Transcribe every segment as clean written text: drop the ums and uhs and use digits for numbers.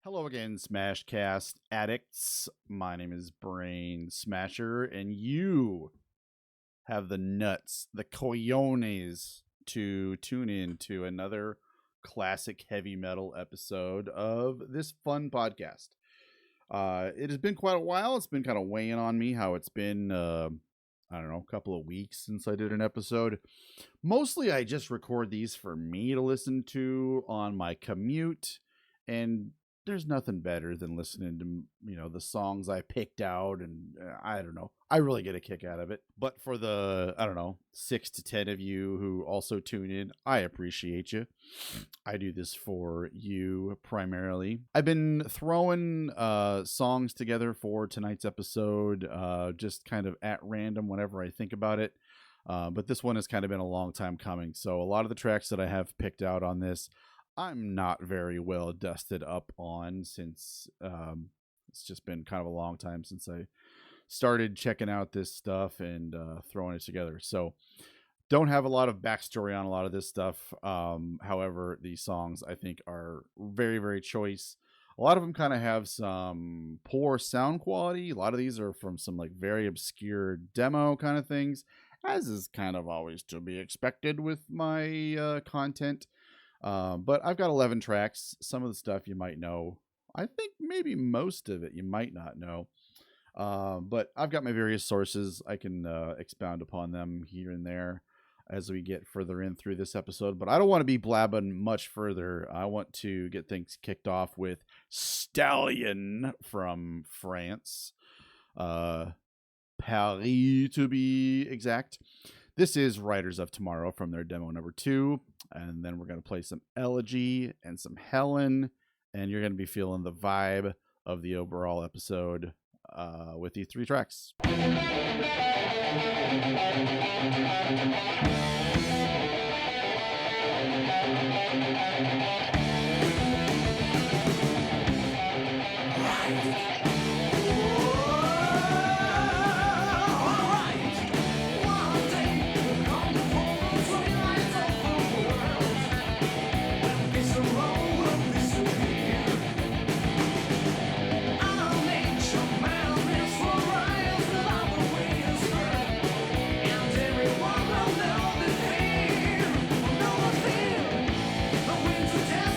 Hello again, Smashcast addicts. My name is Brainsmasher, and you have the nuts, the cojones, to tune in to another classic heavy metal episode of this fun podcast. It has been quite a while. It's been kind of weighing on me how it's been, I don't know, a couple of weeks since I did an episode. Mostly I just record these for me to listen to on my commute, and there's nothing better than listening to, the songs I picked out, and I don't know. I really get a kick out of it. But for the, 6 to 10 of you who also tune in, I appreciate you. I do this for you primarily. I've been throwing songs together for tonight's episode, just kind of at random whenever I think about it. But this one has kind of been a long time coming. So a lot of the tracks that I have picked out on this, I'm not very well dusted up on, since it's just been kind of a long time since I started checking out this stuff and throwing it together. So don't have a lot of backstory on a lot of this stuff. However, these songs I think are very, very choice. A lot of them kind of have some poor sound quality. A lot of these are from some like very obscure demo kind of things, as is kind of always to be expected with my content. But I've got 11 tracks. Some of the stuff you might know. I think maybe most of it you might not know. But I've got my various sources. I can expound upon them here and there as we get further in through this episode. But I don't want to be blabbing much further. I want to get things kicked off with Stallion from France. Paris, to be exact. This is Riders of Tomorrow from their demo number 2. And then we're going to play some Elegy and some Hellen. And you're going to be feeling the vibe of the overall episode with these 3 tracks. Everyone will know the pain, will know the fear. The winds of death.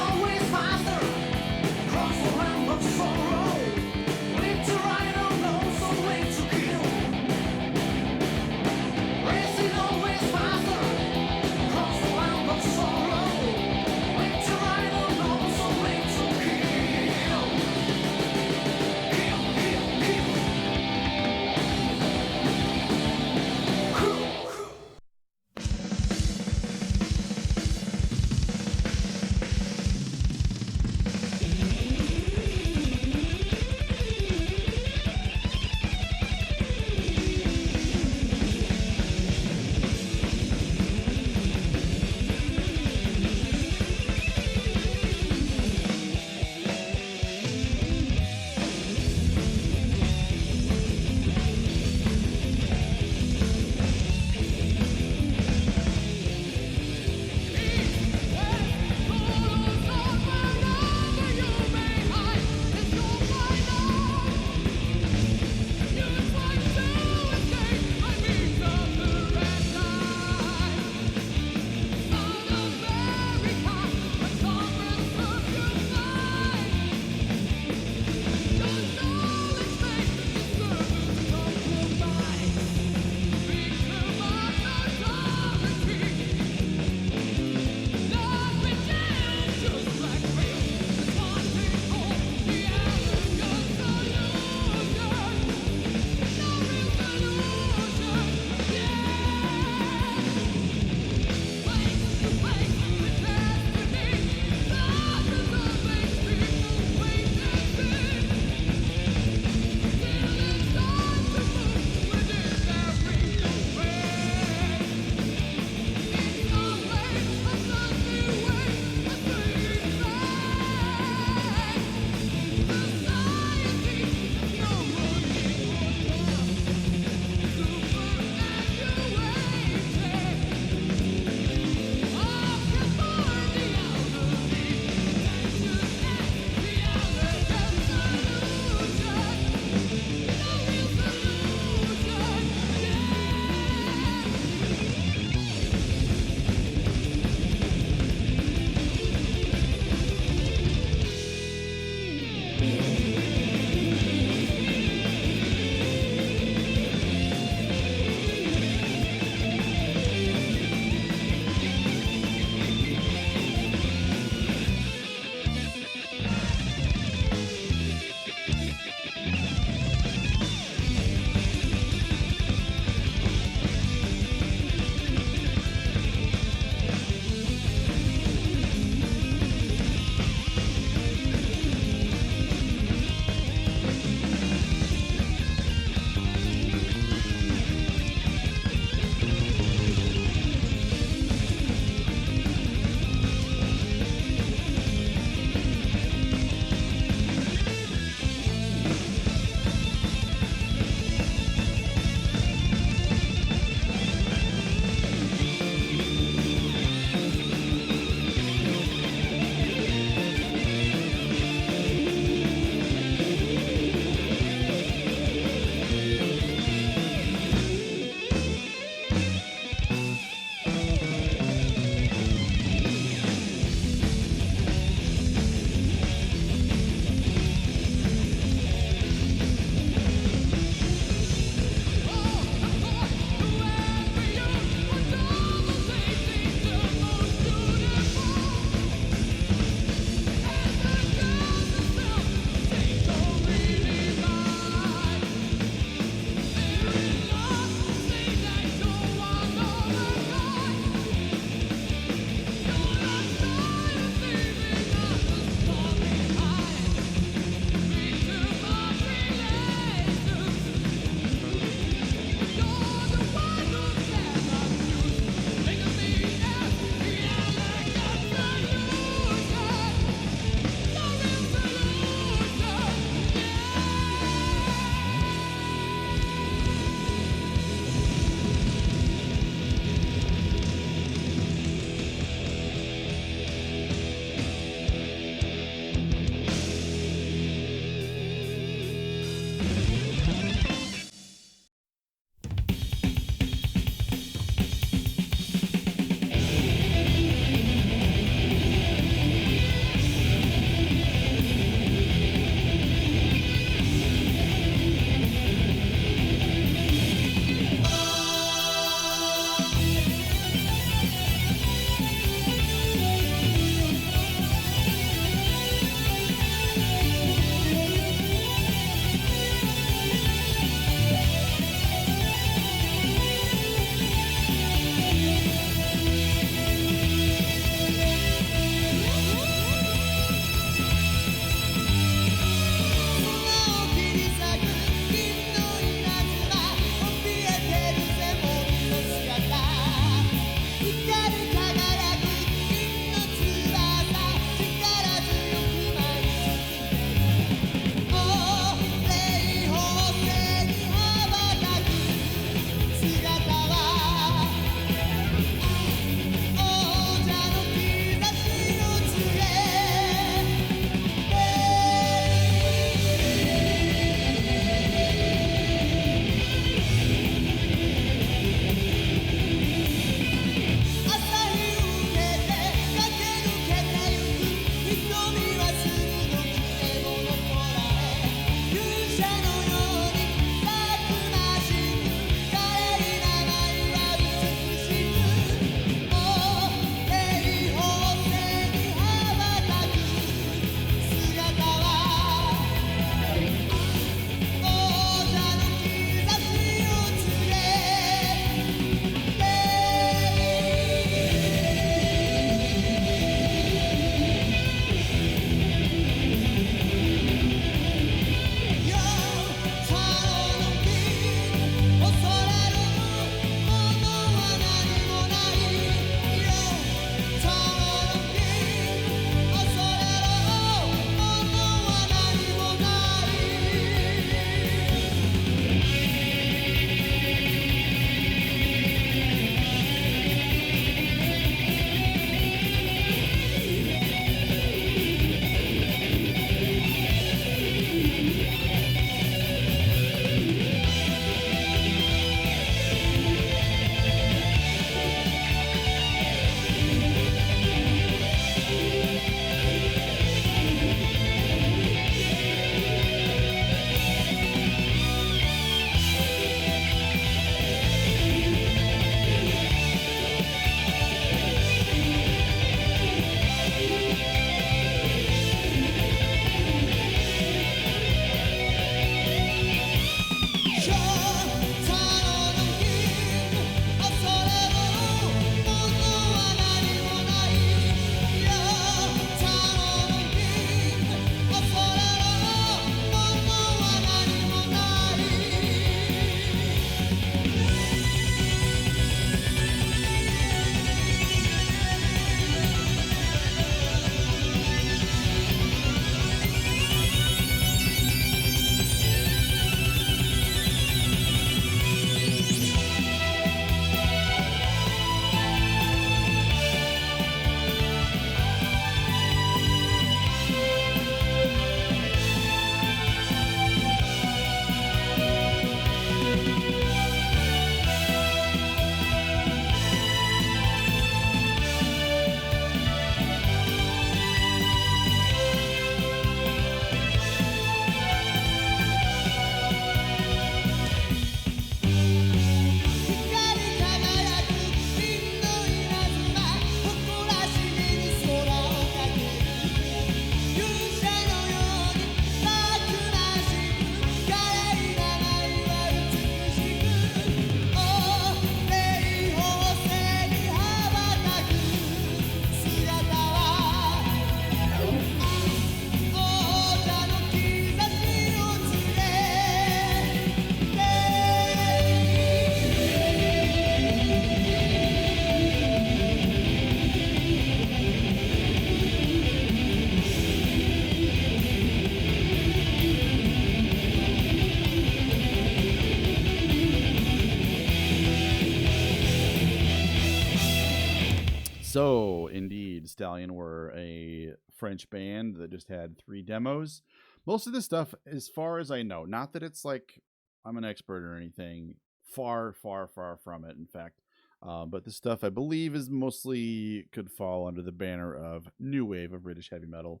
So, indeed, Stallion were a French band that just had 3 demos. Most of this stuff, as far as I know, not that it's like I'm an expert or anything, far, far, far from it, in fact. But this stuff, I believe, is mostly could fall under the banner of new wave of British heavy metal.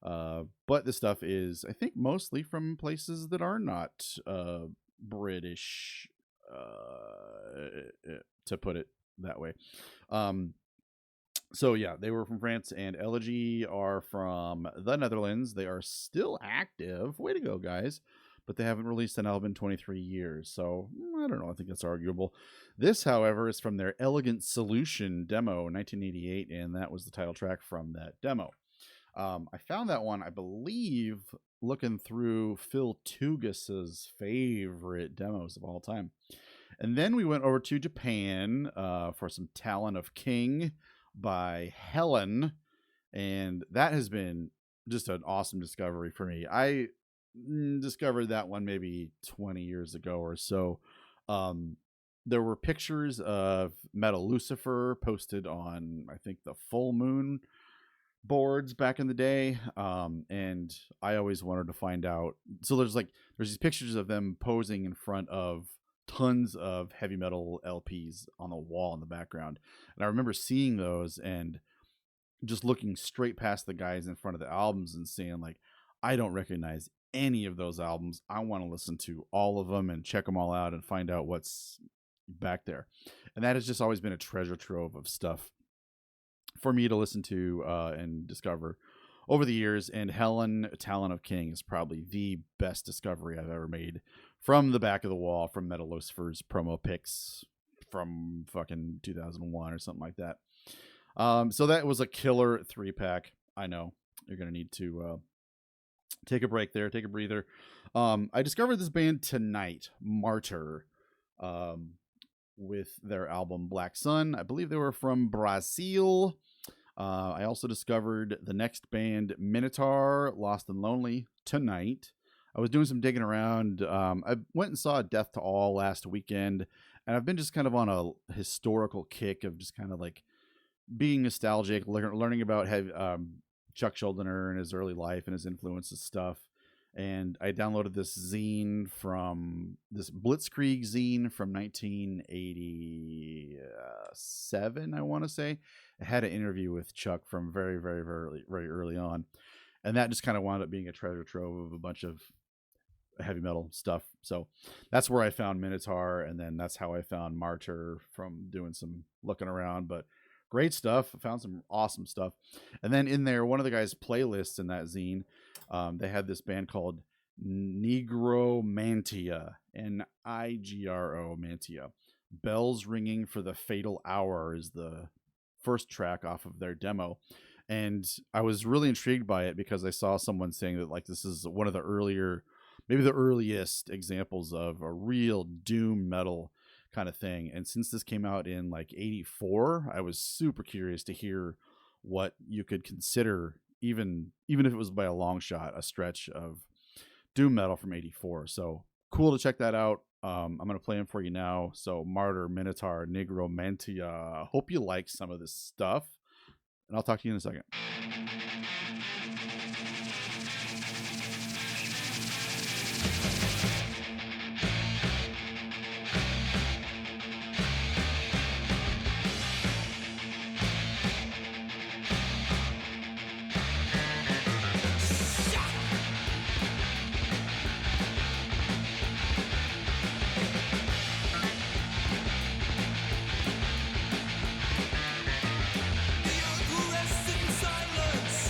But this stuff is, I think, mostly from places that are not British, to put it that way. So yeah, they were from France, and Elegy are from the Netherlands. They are still active. Way to go, guys. But they haven't released an album in 23 years. So I don't know. I think that's arguable. This, however, is from their Elegant Solution demo, 1988, and that was the title track from that demo. I found that one, I believe, looking through Phil Tugus's favorite demos of all time. And then we went over to Japan for some Talon of King by Hellen, and that has been just an awesome discovery for me. I discovered that one maybe 20 years ago or so. There were pictures of Metal Lucifer posted on, I think, the Full Moon boards back in the day, and I always wanted to find out. So there's these pictures of them posing in front of tons of heavy metal LPs on the wall in the background, and I remember seeing those and just looking straight past the guys in front of the albums and saying, like, I don't recognize any of those albums. I want to listen to all of them and check them all out and find out what's back there. And that has just always been a treasure trove of stuff for me to listen to and discover over the years. And Hellen, Talon of King is probably the best discovery I've ever made from the back of the wall, from Metal Lucifer's promo pics from fucking 2001 or something like that. So that was a killer 3-pack. I know you're going to need to take a break there, take a breather. I discovered this band tonight, Martyr, with their album Black Sun. I believe they were from Brazil. I also discovered the next band, Minotaur, Lost and Lonely, tonight. I was doing some digging around. I went and saw Death to All last weekend, and I've been just kind of on a historical kick of just kind of like being nostalgic, learning about Chuck Schuldiner and his early life and his influences stuff. And I downloaded this zine from this Blitzkrieg zine from 1987, I want to say. It had an interview with Chuck from very, very, very, very early on. And that just kind of wound up being a treasure trove of a bunch of heavy metal stuff. So that's where I found Minotaur, and then that's how I found Martyr from doing some looking around. But great stuff. I found some awesome stuff. And then in there, one of the guys' playlists in that zine, they had this band called Nigro Mantia, Nigro Mantia. Bells Ringing for the Fatal Hour is the first track off of their demo. And I was really intrigued by it because I saw someone saying that, like, this is one of the earlier, maybe the earliest examples of a real doom metal kind of thing. And since this came out in like 84, I was super curious to hear what you could consider, even if it was by a long shot, a stretch of doom metal from 84. So cool to check that out. I'm going to play them for you now. So Martyr, Minotaur, Nigro Mantia. Hope you like some of this stuff, and I'll talk to you in a second. The earth will rest in silence.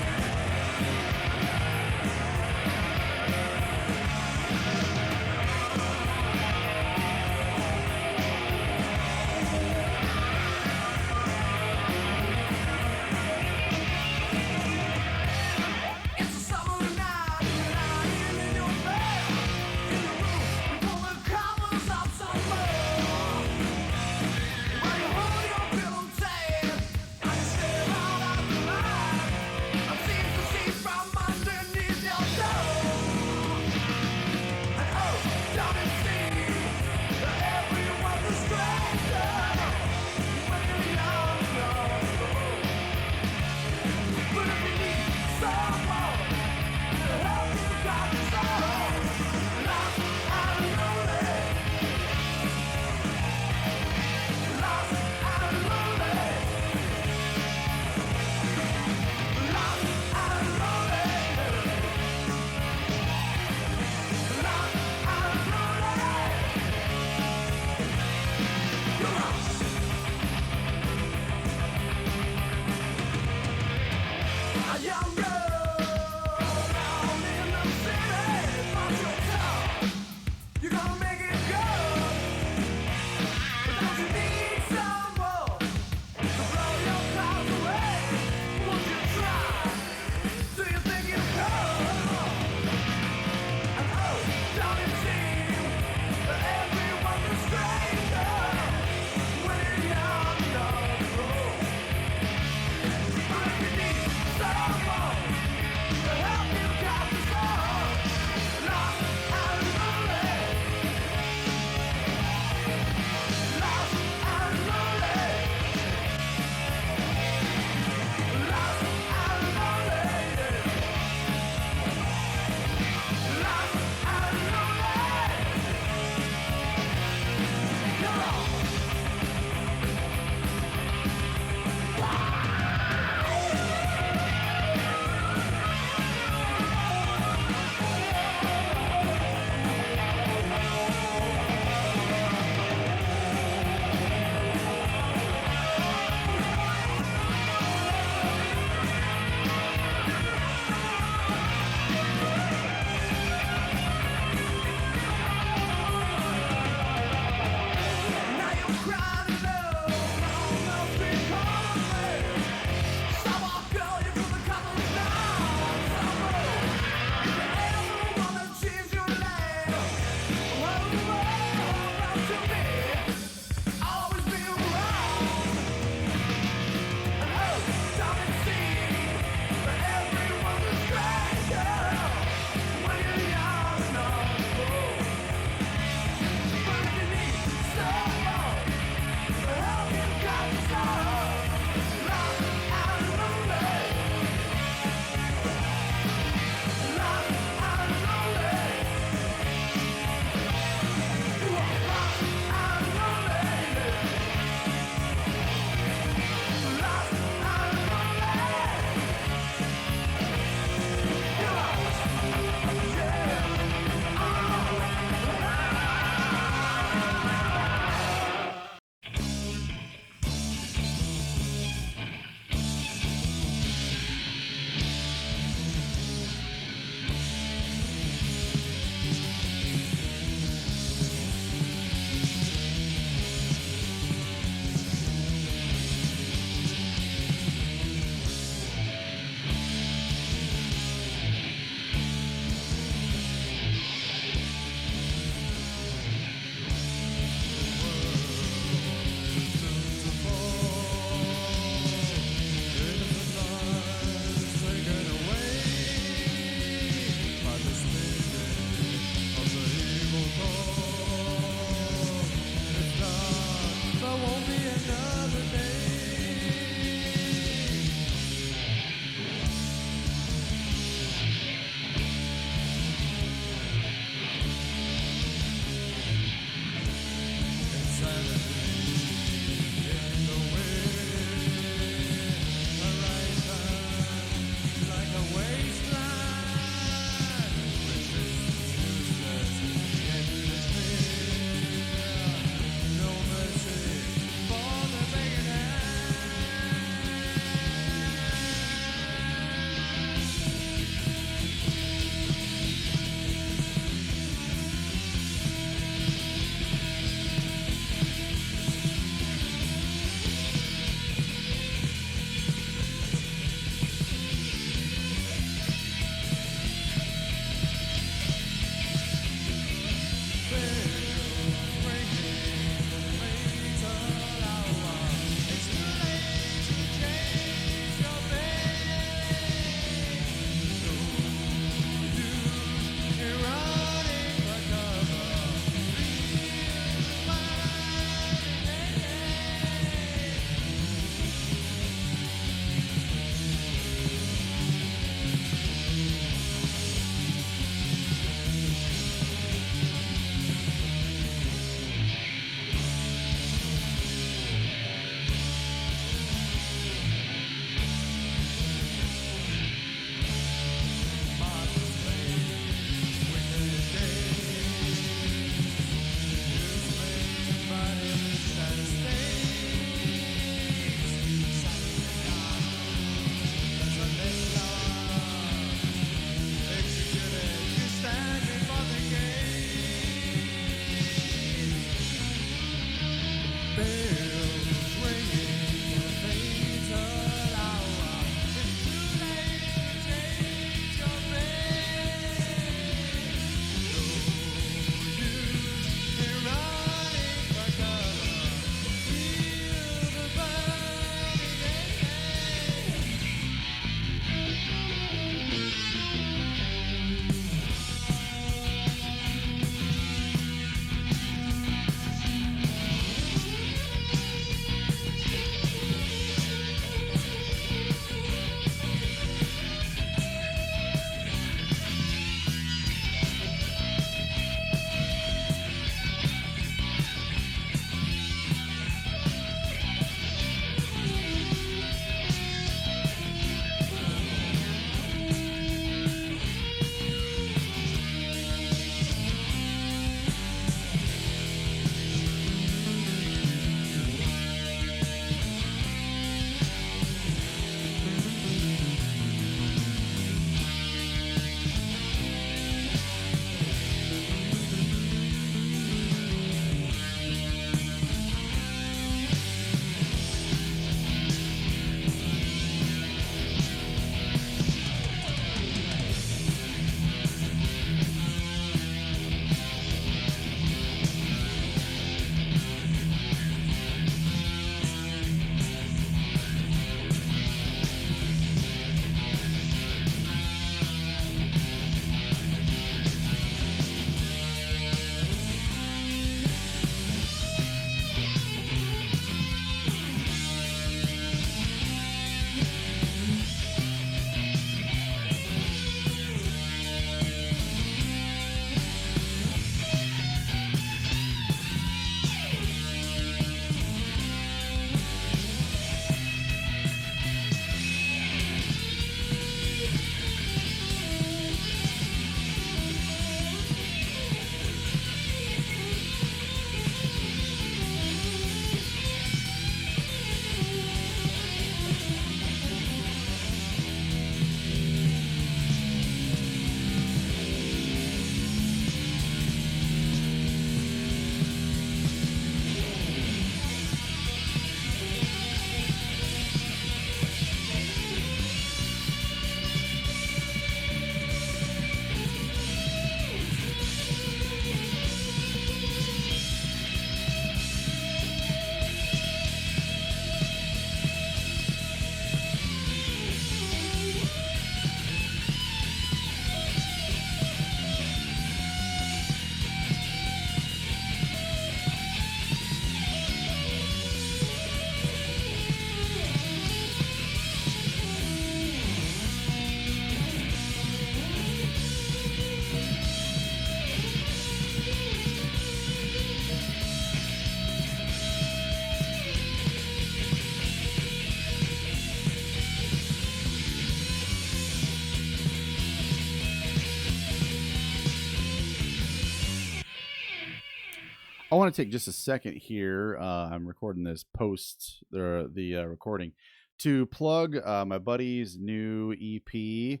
want to take just a second here. I'm recording this post the recording to plug my buddy's new EP. He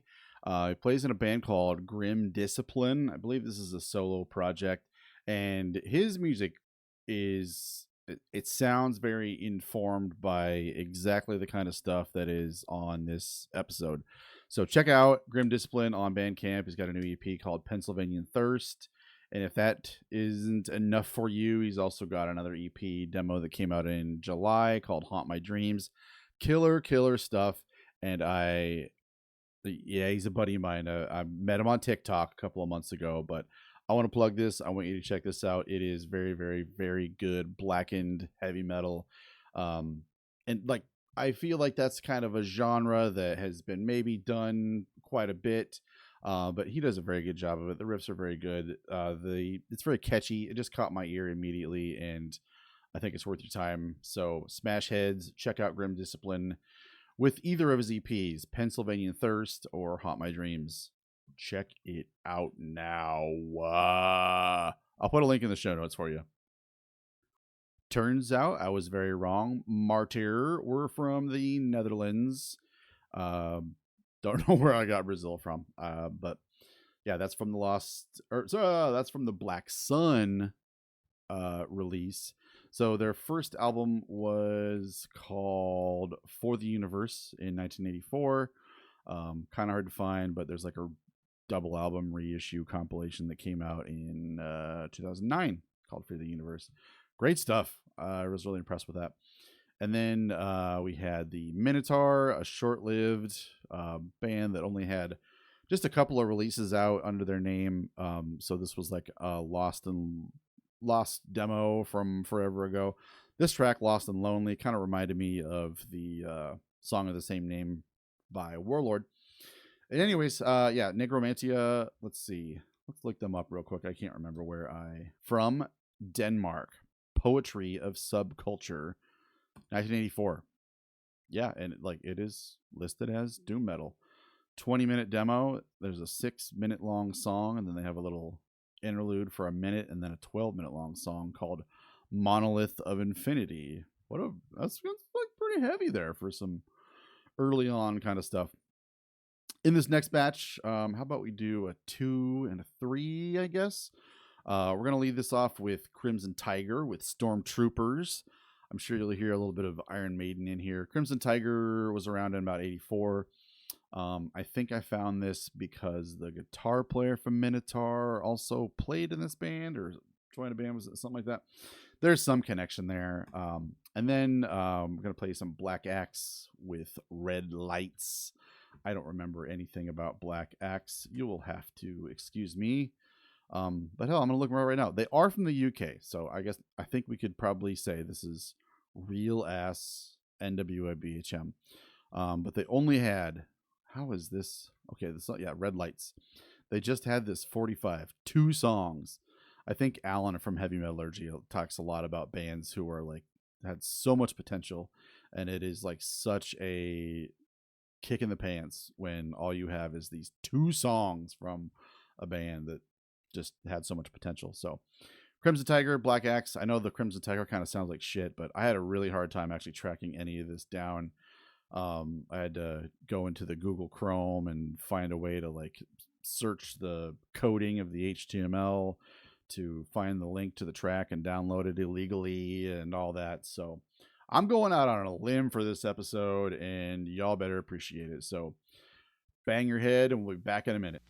plays in a band called Grim Discipline. I believe this is a solo project, and his music it sounds very informed by exactly the kind of stuff that is on this episode. So check out Grim Discipline on Bandcamp. He's got a new EP called Pennsylvanian Thirst. And if that isn't enough for you, he's also got another EP demo that came out in July called Haunt My Dreams. Killer stuff. And he's a buddy of mine. I met him on TikTok a couple of months ago, but I want to plug this. I want you to check this out. It is very, very, very good blackened heavy metal. And like, I feel like that's kind of a genre that has been maybe done quite a bit. But he does a very good job of it. The riffs are very good. It's very catchy. It just caught my ear immediately, and I think it's worth your time. So smash heads, check out Grim Discipline with either of his EPs, Pennsylvanian Thirst or Haunt My Dreams. Check it out now. I'll put a link in the show notes for you. Turns out I was very wrong. Martyr were from the Netherlands. Don't know where I got Brazil from. But yeah, that's from that's from the Black Sun release. So their first album was called For the Universe in 1984. Kind of hard to find, but there's like a double album reissue compilation that came out in 2009 called For the Universe. Great stuff. I was really impressed with that. And then we had the Minotaur, a short-lived band that only had just a couple of releases out under their name. So this was like a lost demo from forever ago. This track, Lost and Lonely, kind of reminded me of the song of the same name by Warlord. And anyways, Nigro mantia. Let's see. Let's look them up real quick. I can't remember from Denmark. Poetry of Subculture. 1984. Yeah, and it is listed as doom metal. 20-minute demo. There's a 6-minute long song, and then they have a little interlude for a minute, and then a 12-minute long song called Monolith of Infinity. That's like pretty heavy there for some early on kind of stuff. In this next batch, how about we do a 2 and a 3, I guess? We're going to lead this off with Crimson Tyger with Stormtroopers. I'm sure you'll hear a little bit of Iron Maiden in here. Crimson Tyger was around in about 84. I think I found this because the guitar player from Minotaur also played in this band or joined a band, was it something like that? There's some connection there. And then we're going to play some Black Axe with Red Lights. I don't remember anything about Black Axe. You will have to excuse me. But hell, I'm going to look right now. They are from the UK, so I think we could probably say this is real ass NWA BHM. But they only had, how is this? Okay, Red Lights. They just had this 2 songs. I think Alan from Heavy Metallurgy talks a lot about bands who are had so much potential, and it is like such a kick in the pants when all you have is these 2 songs from a band that just had so much potential. So Crimson Tyger, Black Axe. I know the Crimson Tyger kind of sounds like shit, but I had a really hard time actually tracking any of this down. I had to go into the Google Chrome and find a way to search the coding of the HTML to find the link to the track and download it illegally and all that. So I'm going out on a limb for this episode, and y'all better appreciate it. So bang your head, and we'll be back in a minute.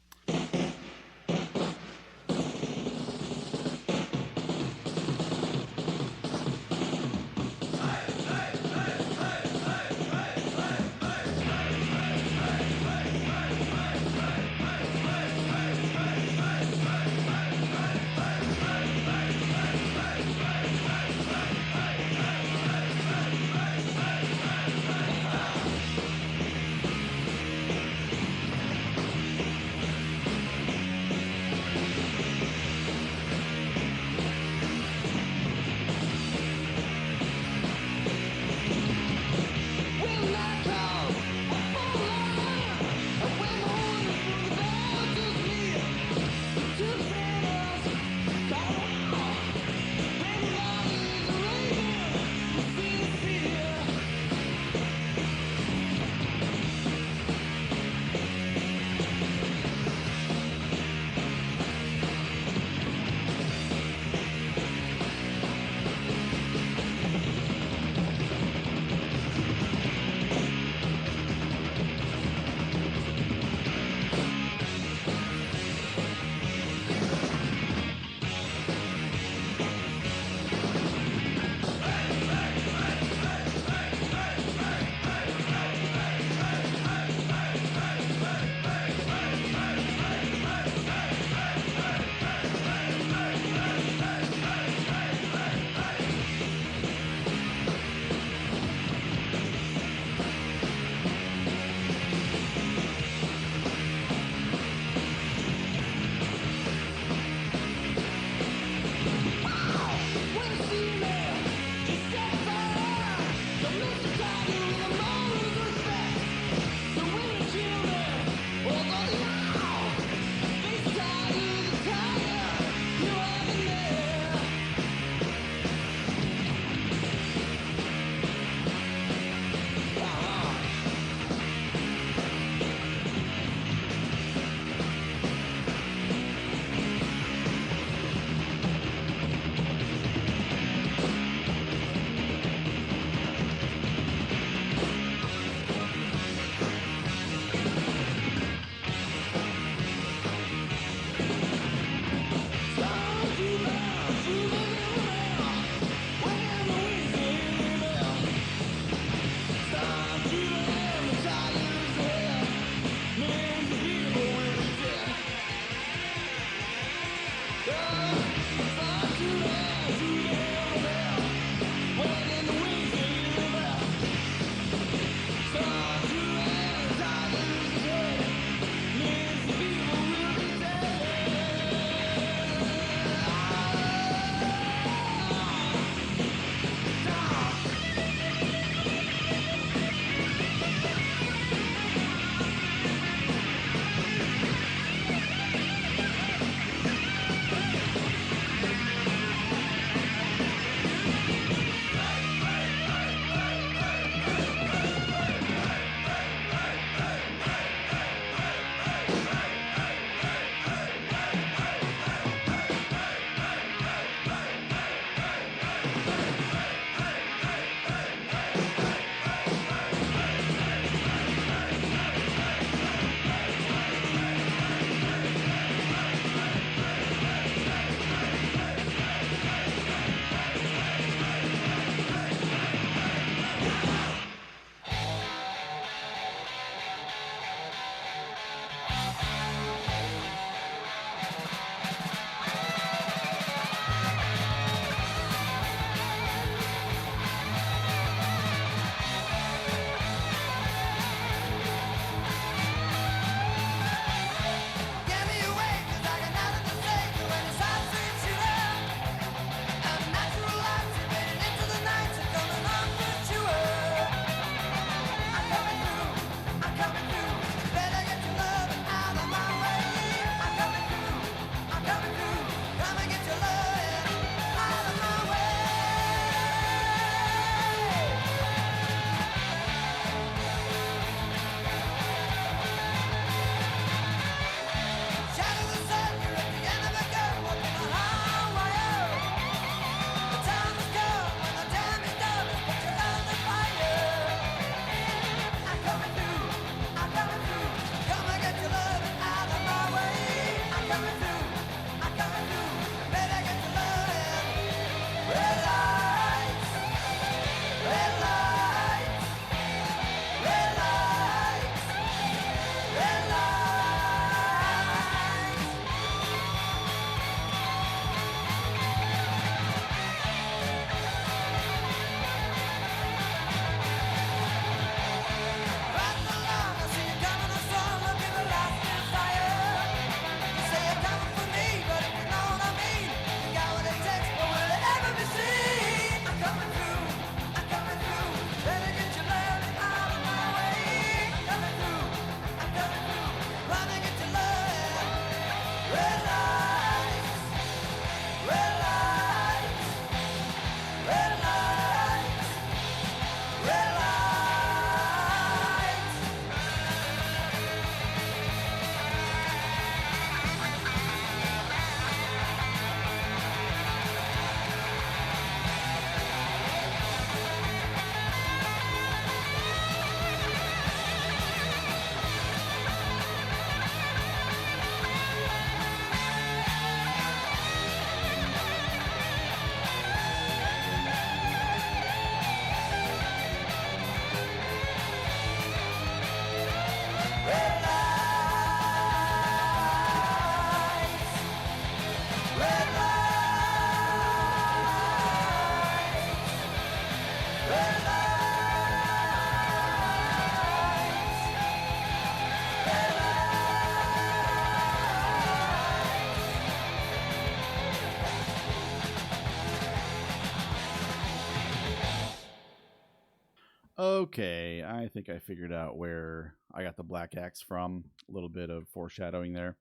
Okay, I think I figured out where I got the Black Axe from. A little bit of foreshadowing there.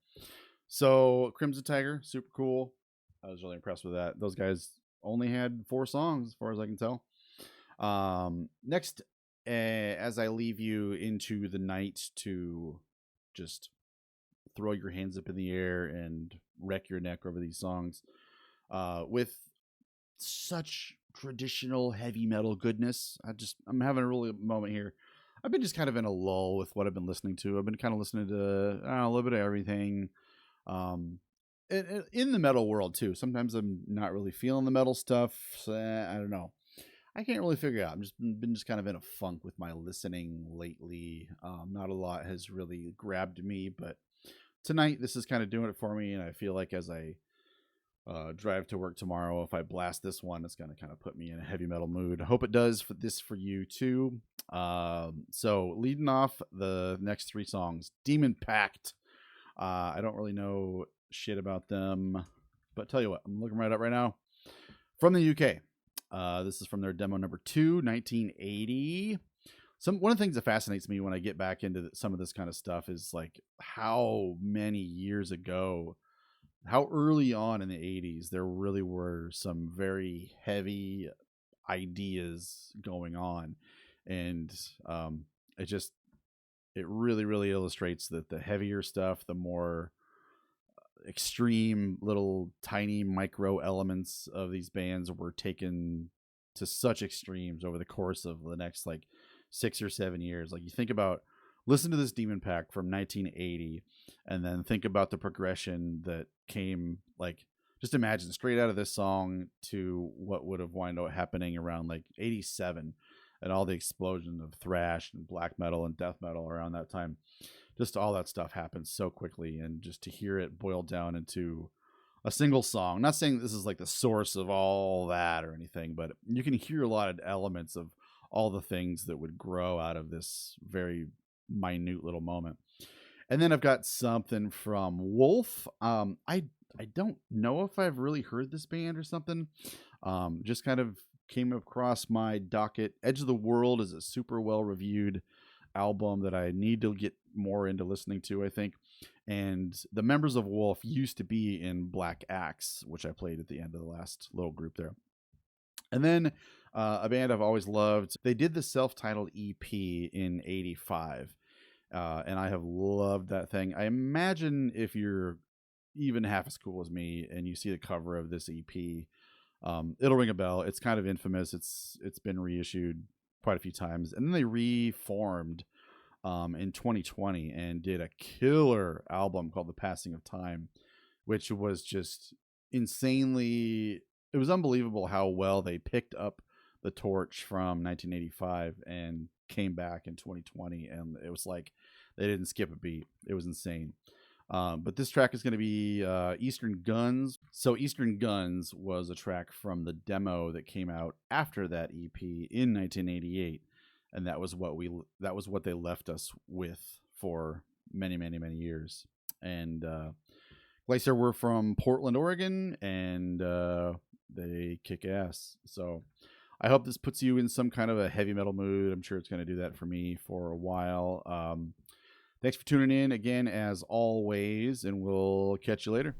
So, Crimson Tiger, super cool. I was really impressed with that. Those guys only had 4 songs, as far as I can tell. Next, as I leave you into the night to just throw your hands up in the air and wreck your neck over these songs, with such traditional heavy metal goodness. I'm having a really moment here. I've been just kind of in a lull with what I've been listening to. I've been kind of listening to a little bit of everything. In the metal world too. Sometimes I'm not really feeling the metal stuff. So, I don't know. I can't really figure it out. I've been kind of in a funk with my listening lately. Not a lot has really grabbed me, but tonight this is kind of doing it for me. And I feel like as I drive to work tomorrow, if I blast this one, it's going to kind of put me in a heavy metal mood. I hope it does for you too. So leading off the next 3 songs, Demon Pact. I don't really know shit about them, but tell you what, I'm looking right up right now. From the UK. This is from their demo number 2, 1980. One of the things that fascinates me when I get back into some of this kind of stuff is like how many years ago, how early on in the 80s, there really were some very heavy ideas going on. And it really, really illustrates that the heavier stuff, the more extreme little tiny micro elements of these bands were taken to such extremes over the course of the next like 6 or 7 years. Like you think about, listen to this Demon Pact from 1980 and then think about the progression that came, like just imagine straight out of this song to what would have wound up happening around like 87 and all the explosion of thrash and black metal and death metal around that time. Just all that stuff happens so quickly, and just to hear it boiled down into a single song. Not saying this is like the source of all that or anything, but you can hear a lot of elements of all the things that would grow out of this very minute little moment. And then I've got something from Wolf. I don't know if I've really heard this band or something. Just kind of came across my docket. Edge of the World is a super well reviewed album that I need to get more into listening to, I think. And the members of Wolf used to be in Black Axe, which I played at the end of the last little group there. And then a band I've always loved. They did the self-titled EP in 85. And I have loved that thing. I imagine if you're even half as cool as me and you see the cover of this EP, it'll ring a bell. It's kind of infamous. It's been reissued quite a few times. And then they reformed in 2020 and did a killer album called The Passing of Time, which was just insanely, it was unbelievable how well they picked up the torch from 1985 and came back in 2020. And it was like they didn't skip a beat. It was insane. But this track is going to be Eastern Guns. So Eastern Guns was a track from the demo that came out after that EP in 1988, and that was what they left us with for many, many, many years. And Glacier were from Portland, Oregon, and they kick ass. So I hope this puts you in some kind of a heavy metal mood. I'm sure it's going to do that for me for a while. Thanks for tuning in again, as always, and we'll catch you later.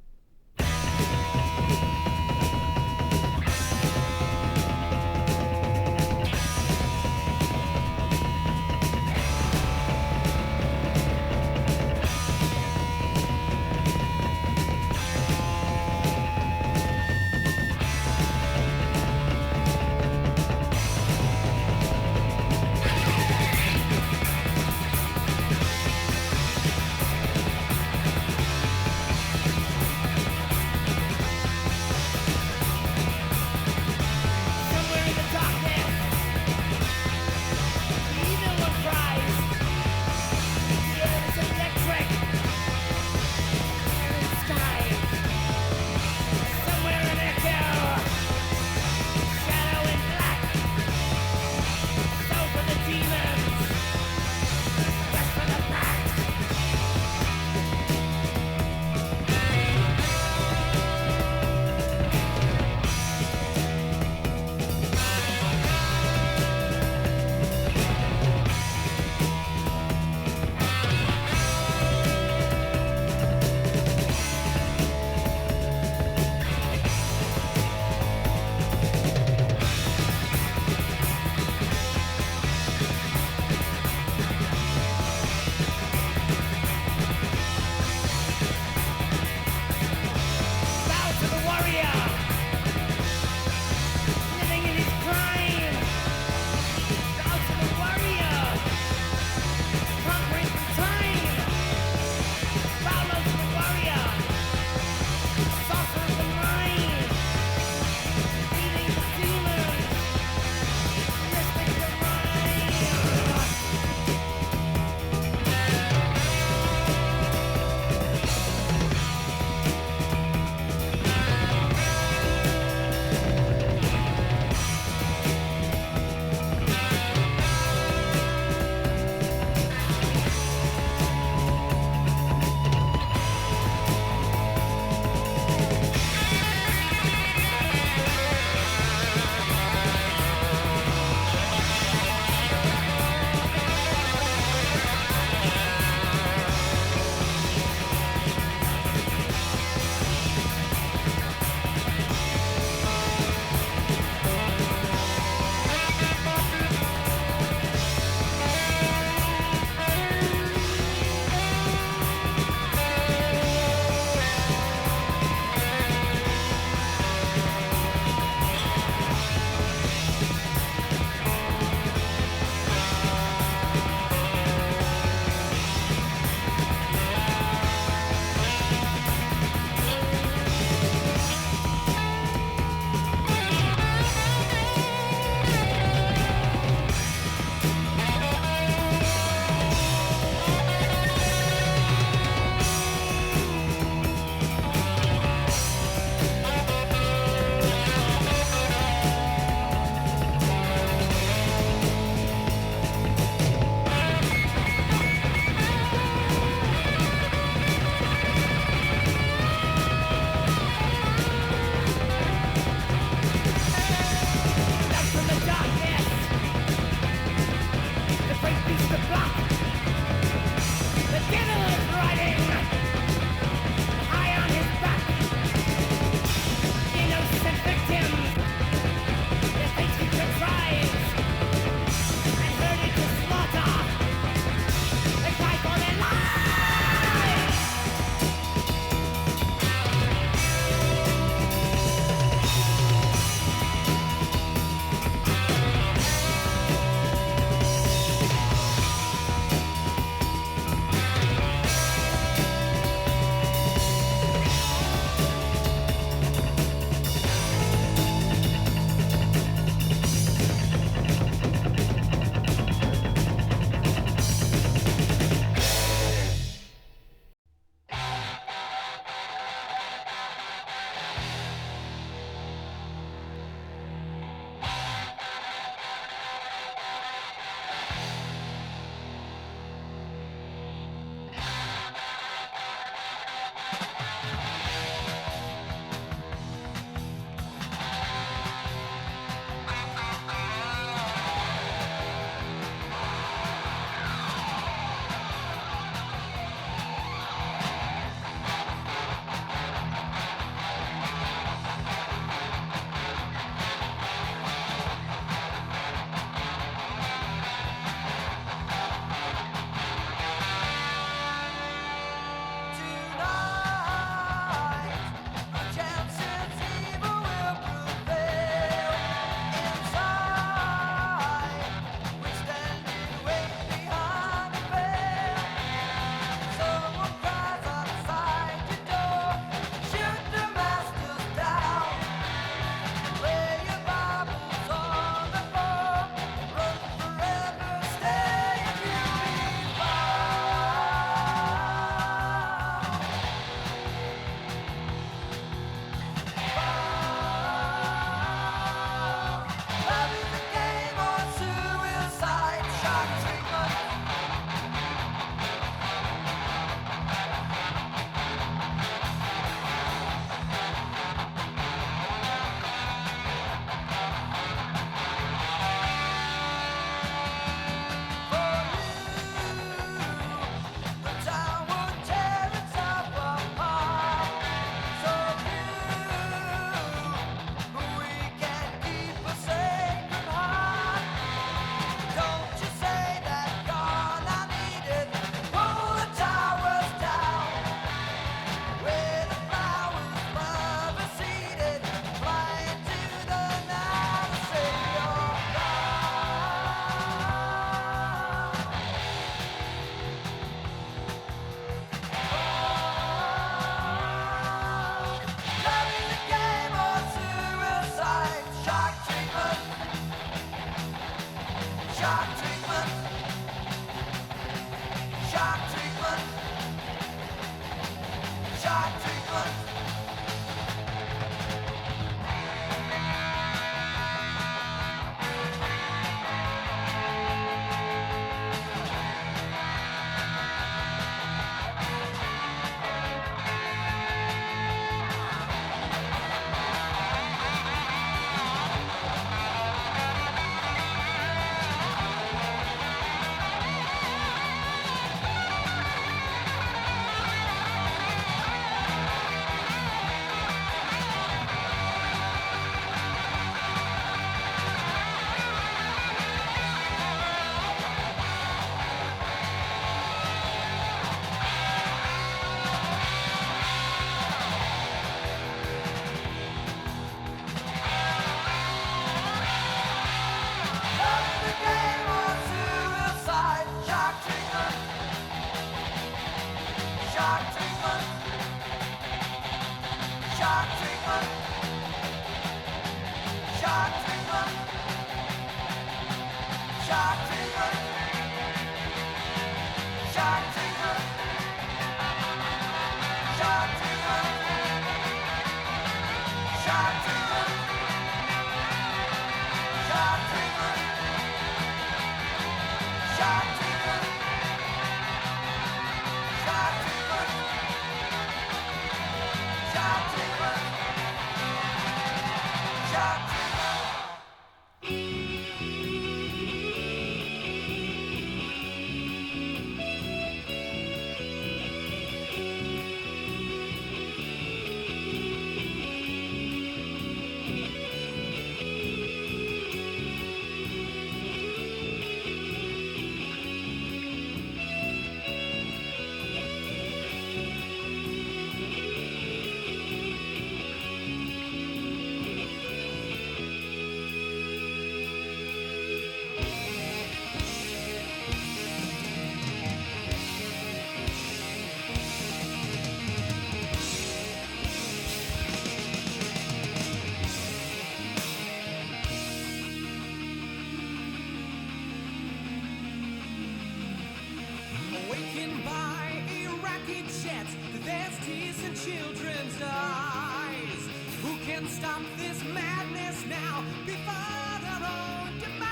There's tears in children's eyes. Who can stop this madness now before their own demise?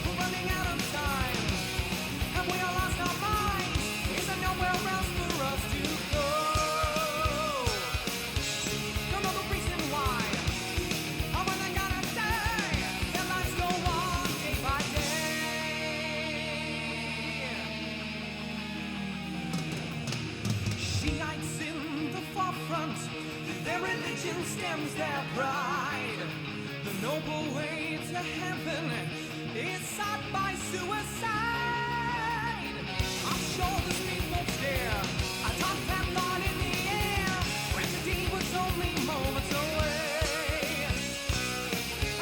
We're running out of time. Have we all lost our minds? Is there nowhere else for us to go? Don't know the reason why. Or when they're gonna die. Their lives go on day by day. Shiites in the forefront. Their religion stems their pride. The noble way to heaven is sought by suicide. I'm sure the speed won't stare. I tossed that thought in the air. Tragedy was only moments away.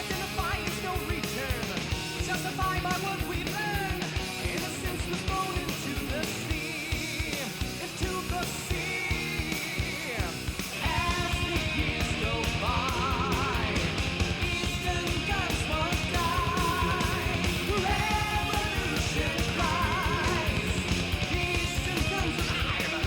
Identify is no return. Justify by what we learn. Innocence was thrown into the sea. Into the sea. As the years go by, Eastern guns must die. Revolution rise. Eastern guns alive.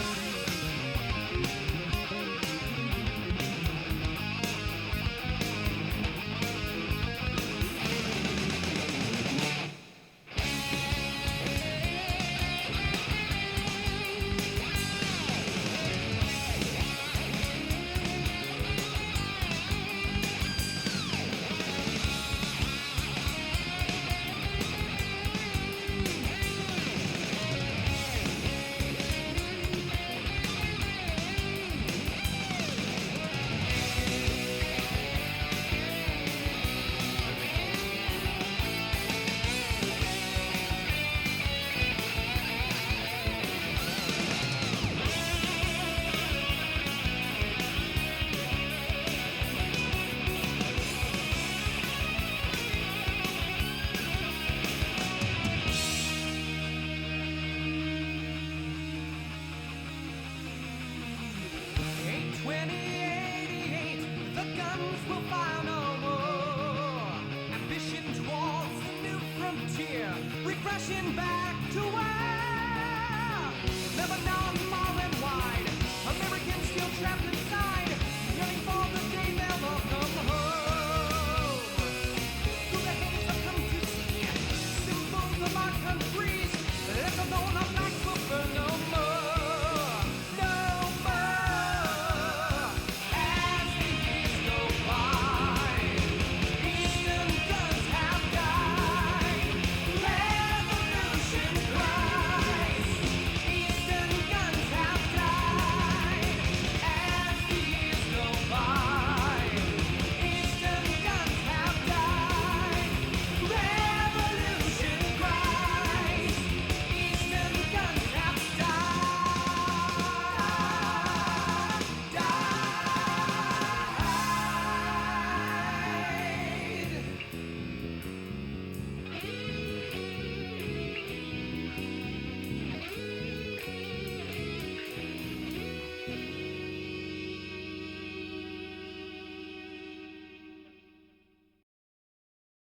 The guns will fire no more. Ambition towards a new frontier, refreshing back to where never known far and wide. Americans still trapped inside, yearning for the day they'll all come home. Through the haze I've come to see symbols of our countries, left alone our backs will burn no